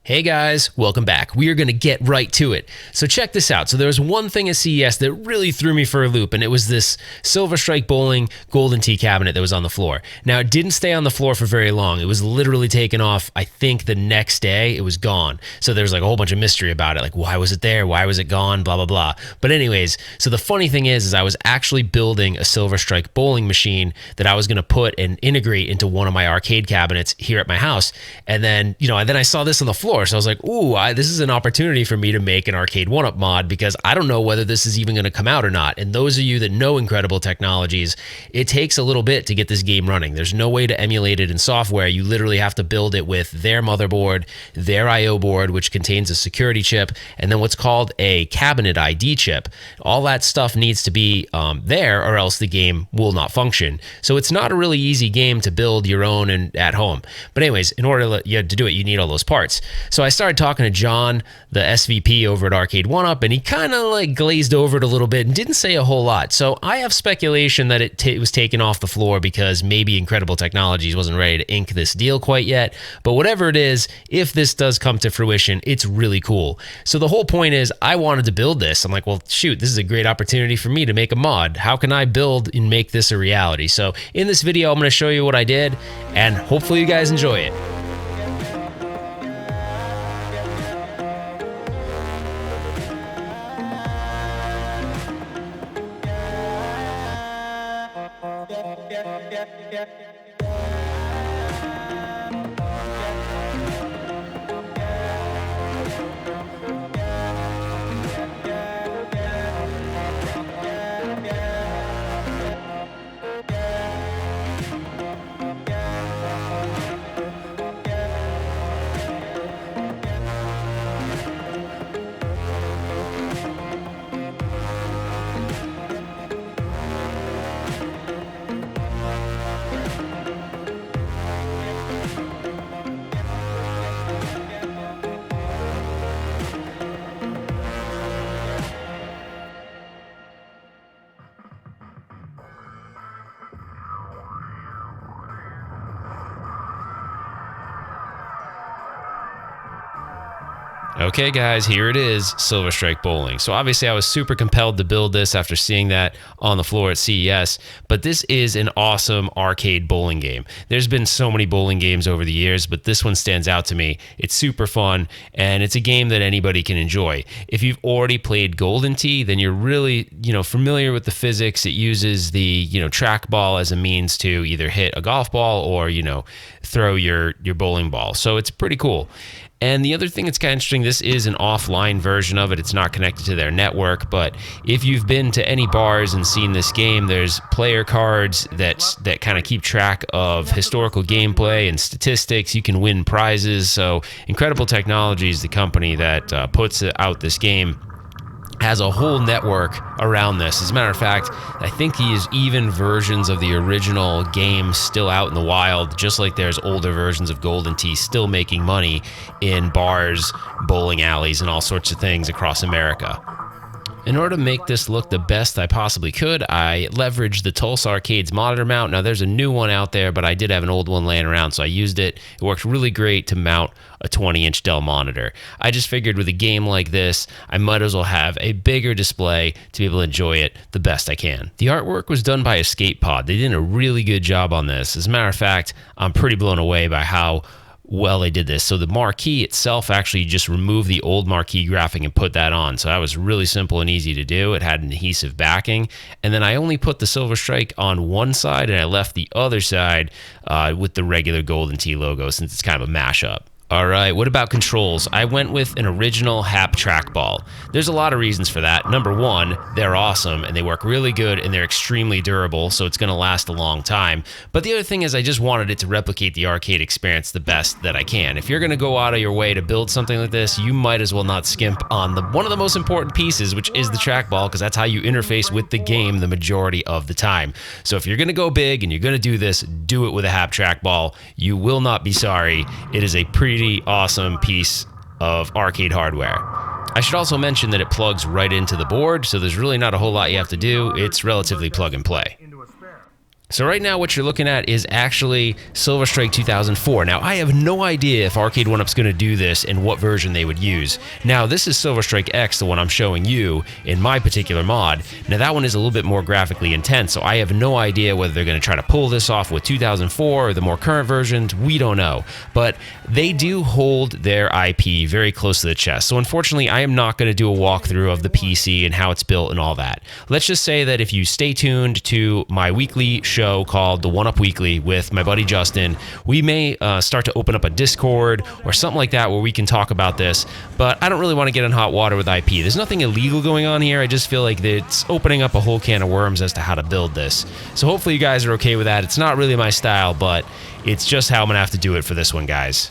Hey guys, welcome back. We are going to get right to it. So check this out. So there was one thing at CES that really threw me for a loop, and it was this Silver Strike Bowling Golden Tee cabinet that was on the floor. Now, it didn't stay on the floor for very long. It was literally taken off, I think, the next day. It was gone. So there's like a whole bunch of mystery about it. Like, why was it there? Why was it gone? Blah, blah, blah. But anyways, so the funny thing is I was actually building a Silver Strike bowling machine that I was going to put and integrate into one of my arcade cabinets here at my house. And then, I saw this on the floor. So I was like, ooh, this is an opportunity for me to make an Arcade1up mod because I don't know whether this is even going to come out or not. And those of you that know Incredible Technologies, it takes a little bit to get this game running. There's no way to emulate it in software. You literally have to build it with their motherboard, their I/O board, which contains a security chip, and then what's called a cabinet ID chip. All that stuff needs to be there or else the game will not function. So it's not a really easy game to build your own and at home. But anyways, in order to do it, you need all those parts. So I started talking to John, the SVP over at Arcade1up, and he kind of like glazed over it a little bit and didn't say a whole lot. So I have speculation that it was taken off the floor because maybe Incredible Technologies wasn't ready to ink this deal quite yet. But whatever it is, if this does come to fruition, it's really cool. So the whole point is I wanted to build this. I'm like, well, shoot, this is a great opportunity for me to make a mod. How can I build and make this a reality? So in this video, I'm going to show you what I did, and hopefully you guys enjoy it. Okay guys, here it is, Silver Strike Bowling. So obviously I was super compelled to build this after seeing that on the floor at CES, but this is an awesome arcade bowling game. There's been so many bowling games over the years, but this one stands out to me. It's super fun, and it's a game that anybody can enjoy. If you've already played Golden Tee, then you're really, familiar with the physics. It uses the, trackball as a means to either hit a golf ball or, throw your bowling ball. So it's pretty cool. And the other thing that's kind of interesting, this is an offline version of it. It's not connected to their network, but if you've been to any bars and seen this game, there's player cards that kind of keep track of historical gameplay and statistics. You can win prizes. So Incredible Technologies, the company that puts out this game, has a whole network around this. As a matter of fact, I think there's even versions of the original game still out in the wild, just like there's older versions of Golden Tee still making money in bars, bowling alleys, and all sorts of things across America. In order to make this look the best I possibly could, I leveraged the Tulsa Arcades monitor mount. Now there's a new one out there, but I did have an old one laying around, so I used it. It worked really great to mount a 20-inch Dell monitor. I just figured with a game like this, I might as well have a bigger display to be able to enjoy it the best I can. The artwork was done by Escape Pod. They did a really good job on this. As a matter of fact, I'm pretty blown away by how well they did this. So the marquee itself, actually just removed the old marquee graphic and put that on. So that was really simple and easy to do. It had an adhesive backing. And then I only put the Silver Strike on one side and I left the other side with the regular Golden Tee logo, since it's kind of a mashup. All right, what about controls? I went with an original HAP trackball. There's a lot of reasons for that. Number one, they're awesome and they work really good and they're extremely durable, so it's going to last a long time. But the other thing is I just wanted it to replicate the arcade experience the best that I can. If you're going to go out of your way to build something like this, you might as well not skimp on one of the most important pieces, which is the trackball, because that's how you interface with the game the majority of the time. So if you're going to go big and you're going to do this, do it with a HAP trackball. You will not be sorry. It is a pretty awesome piece of arcade hardware. I should also mention that it plugs right into the board, so there's really not a whole lot you have to do. It's relatively plug and play. So right now what you're looking at is actually Silver Strike 2004. Now I have no idea if Arcade1up's going to do this and what version they would use. Now this is Silver Strike X, the one I'm showing you in my particular mod. Now that one is a little bit more graphically intense, so I have no idea whether they're going to try to pull this off with 2004 or the more current versions. We don't know. But they do hold their IP very close to the chest. So unfortunately I am not going to do a walkthrough of the PC and how it's built and all that. Let's just say that if you stay tuned to my weekly show called the 1UP Weekly with my buddy Justin, we may start to open up a Discord or something like that where we can talk about this, but I don't really want to get in hot water with IP. There's nothing illegal going on here. I just feel like it's opening up a whole can of worms as to how to build this. So hopefully you guys are okay with that. It's not really my style, but it's just how I'm gonna have to do it for this one, guys.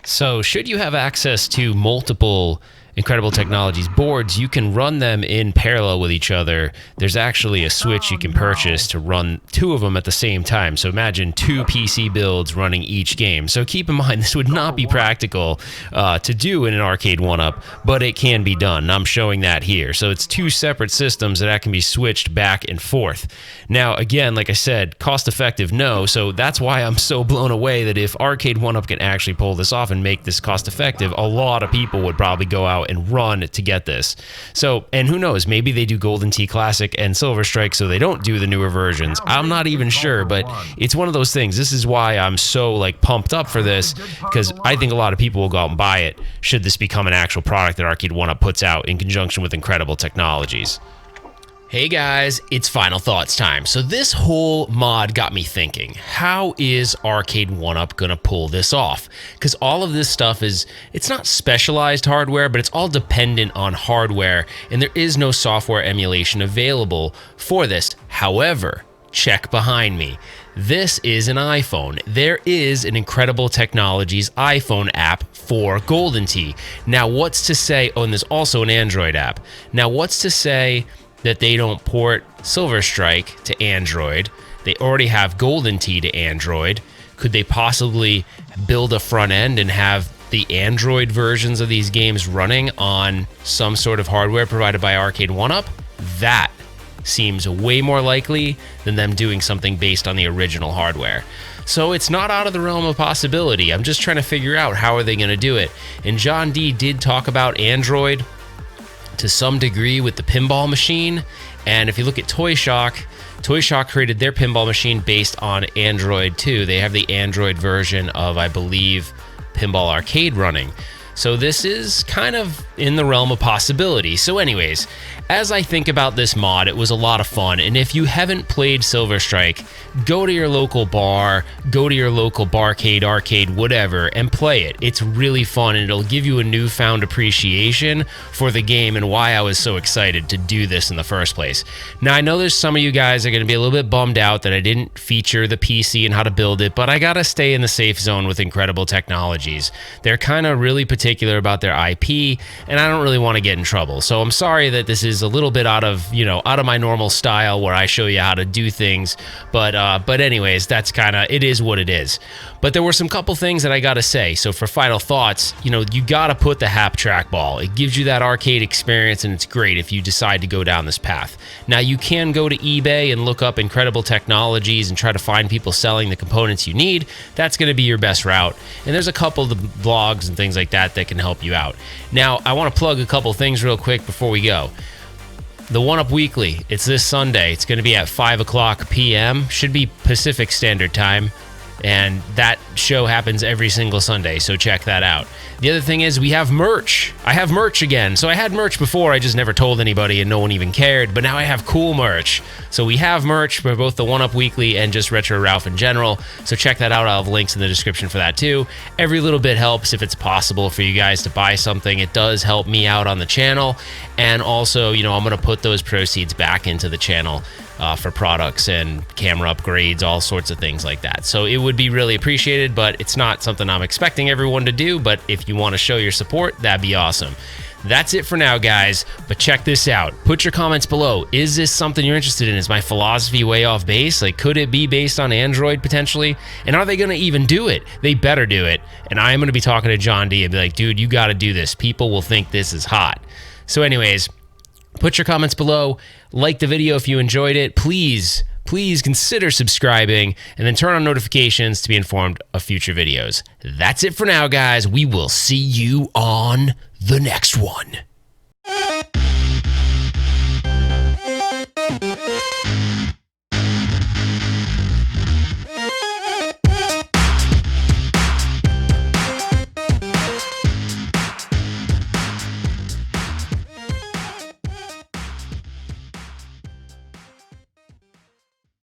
So should you have access to multiple Incredible Technologies boards, you can run them in parallel with each other. There's actually a switch you can purchase to run two of them at the same time. So imagine two PC builds running each game. So keep in mind, this would not be practical to do in an Arcade1up, but it can be done. I'm showing that here. So it's two separate systems that can be switched back and forth. Now, again, like I said, cost effective, no. So that's why I'm so blown away that if Arcade1up can actually pull this off and make this cost effective, a lot of people would probably go out and run to get this. So, and who knows, maybe they do Golden Tee Classic and Silver Strike so they don't do the newer versions. I'm not even sure, but it's one of those things. This is why I'm so like pumped up for this, because I think a lot of people will go out and buy it should this become an actual product that Arcade1up puts out in conjunction with Incredible Technologies. Hey guys, it's final thoughts time. So this whole mod got me thinking, how is Arcade1up gonna pull this off? Because all of this stuff it's not specialized hardware, but it's all dependent on hardware, and there is no software emulation available for this. However, check behind me. This is an iPhone. There is an Incredible Technologies iPhone app for Golden Tee. Now what's to say, oh, and there's also an Android app. Now what's to say that they don't port Silver Strike to Android? They already have Golden Tee to Android. Could they possibly build a front end and have the Android versions of these games running on some sort of hardware provided by Arcade1up? That seems way more likely than them doing something based on the original hardware. So it's not out of the realm of possibility. I'm just trying to figure out how are they going to do it. And John D did talk about Android to some degree with the pinball machine, and if you look at Toy Shock created their pinball machine based on Android too. They have the Android version of, I believe, Pinball Arcade running. So this is kind of in the realm of possibility. So anyways, as I think about this mod, it was a lot of fun, and if you haven't played Silver Strike, go to your local bar, go to your local barcade, arcade, whatever, and play it. It's really fun, and it'll give you a newfound appreciation for the game and why I was so excited to do this in the first place. Now, I know there's some of you guys are going to be a little bit bummed out that I didn't feature the PC and how to build it, but I gotta stay in the safe zone with Incredible Technologies. They're kind of really particular about their IP, and I don't really want to get in trouble. So I'm sorry that this is a little bit out of my normal style where I show you how to do things, but anyways, that's kind of, it is what it is. But there were some couple things that I gotta say. So for final thoughts, you gotta put the Hap trackball. It gives you that arcade experience, and it's great if you decide to go down this path. Now you can go to eBay and look up Incredible Technologies and try to find people selling the components you need. That's gonna be your best route. And there's a couple of the blogs and things like that that can help you out. Now, I wanna plug a couple things real quick before we go. The 1UP Weekly, it's this Sunday. It's going to be at 5 o'clock p.m. Should be Pacific Standard Time. And that show happens every single Sunday, so check that out. The other thing is we have merch. I have merch again. So I had merch before, I just never told anybody and no one even cared, but now I have cool merch. So we have merch for both the 1UP Weekly and just RetroRalph in general, so check that out. I'll have links in the description for that too. Every little bit helps if it's possible for you guys to buy something. It does help me out on the channel, and also, I'm going to put those proceeds back into the channel for products and camera upgrades, all sorts of things like that. So it would be really appreciated, but it's not something I'm expecting everyone to do. But if you want to show your support, that'd be awesome. That's it for now, guys, but check this out. Put your comments below. Is this something you're interested in? Is my philosophy way off base? Like, could it be based on Android potentially? And are they going to even do it? They better do it. And I am going to be talking to John D and be like, dude, you got to do this. People will think this is hot. So anyways, Put your comments below. Like the video if you enjoyed it. Please consider subscribing and then turn on notifications to be informed of future videos. That's it for now, guys. We will see you on the next one.